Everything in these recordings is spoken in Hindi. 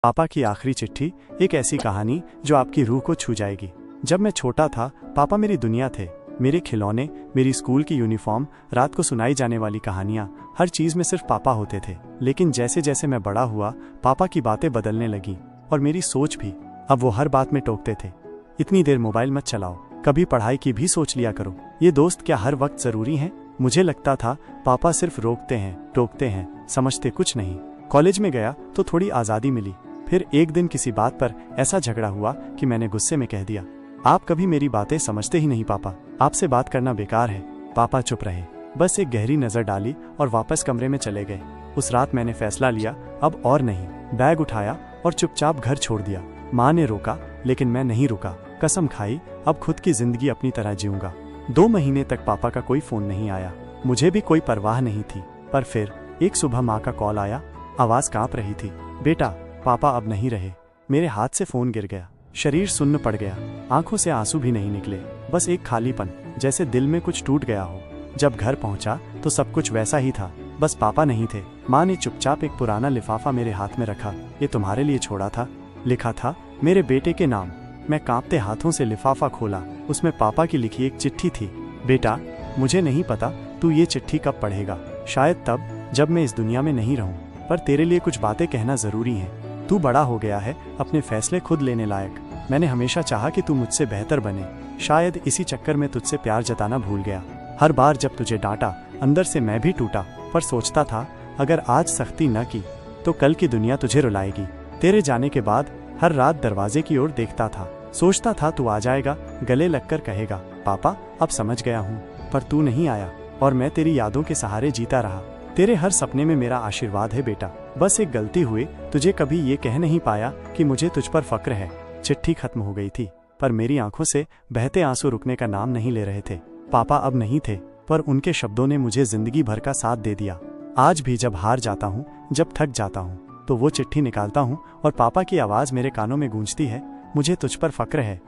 पापा की आखिरी चिट्ठी, एक ऐसी कहानी जो आपकी रूह को छू जाएगी। जब मैं छोटा था, पापा मेरी दुनिया थे। मेरे खिलौने, मेरी स्कूल की यूनिफॉर्म, रात को सुनाई जाने वाली कहानियाँ, हर चीज़ में सिर्फ पापा होते थे। लेकिन जैसे जैसे मैं बड़ा हुआ, पापा की बातें बदलने लगीं और मेरी सोच भी। अब वो हर बात में टोकते थे, इतनी देर मोबाइल मत चलाओ, कभी पढ़ाई की भी सोच लिया करो, ये दोस्त क्या हर वक्त ज़रूरी हैं? मुझे लगता था पापा सिर्फ रोकते हैं, टोकते हैं, समझते कुछ नहीं। कॉलेज में गया तो थोड़ी आज़ादी मिली। फिर एक दिन किसी बात पर ऐसा झगड़ा हुआ कि मैंने गुस्से में कह दिया, आप कभी मेरी बातें समझते ही नहीं पापा, आपसे बात करना बेकार है। पापा चुप रहे, बस एक गहरी नज़र डाली और वापस कमरे में चले गए। उस रात मैंने फैसला लिया, अब और नहीं। बैग उठाया और चुपचाप घर छोड़ दिया। माँ ने रोका, लेकिन मैं नहीं रुका। कसम खाई, अब खुद की जिंदगी अपनी तरह जीऊंगा। 2 महीने तक पापा का कोई फोन नहीं आया। मुझे भी कोई परवाह नहीं थी। पर फिर एक सुबह माँ का कॉल आया। आवाज़ कांप रही थी, बेटा पापा अब नहीं रहे। मेरे हाथ से फोन गिर गया, शरीर सुन्न पड़ गया, आंखों से आंसू भी नहीं निकले, बस एक खालीपन, जैसे दिल में कुछ टूट गया हो। जब घर पहुंचा तो सब कुछ वैसा ही था, बस पापा नहीं थे। माँ ने चुपचाप एक पुराना लिफाफा मेरे हाथ में रखा। ये तुम्हारे लिए छोड़ा था, लिखा था मेरे बेटे के नाम। मैं कांपते हाथों से लिफाफा खोला, उसमें पापा की लिखी एक चिट्ठी थी। बेटा, मुझे नहीं पता तू ये चिट्ठी कब पढ़ेगा, शायद तब जब मैं इस दुनिया में नहीं रहूं, पर तेरे लिए कुछ बातें कहना जरूरी है। तू बड़ा हो गया है, अपने फैसले खुद लेने लायक। मैंने हमेशा चाहा कि तू मुझसे बेहतर बने, शायद इसी चक्कर में तुझसे प्यार जताना भूल गया। हर बार जब तुझे डांटा, अंदर से मैं भी टूटा, पर सोचता था अगर आज सख्ती न की तो कल की दुनिया तुझे रुलाएगी। तेरे जाने के बाद हर रात दरवाजे की ओर देखता था, सोचता था तू आ जाएगा, गले लगकर कहेगा पापा अब समझ गया हूँ। पर तू नहीं आया और मैं तेरी यादों के सहारे जीता रहा। तेरे हर सपने में मेरा आशीर्वाद है बेटा। बस एक गलती हुई, तुझे कभी ये कह नहीं पाया कि मुझे तुझ पर फक्र है। चिट्ठी खत्म हो गई थी, पर मेरी आंखों से बहते आंसू रुकने का नाम नहीं ले रहे थे। पापा अब नहीं थे, पर उनके शब्दों ने मुझे जिंदगी भर का साथ दे दिया। आज भी जब हार जाता हूँ, जब थक जाता हूँ, तो वो चिट्ठी निकालता हूँ और पापा की आवाज़ मेरे कानों में गूंजती है, मुझे तुझ पर फक्र है।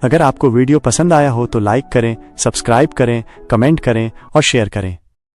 अगर आपको वीडियो पसंद आया हो तो लाइक करें, सब्सक्राइब करें, कमेंट करें और शेयर करें।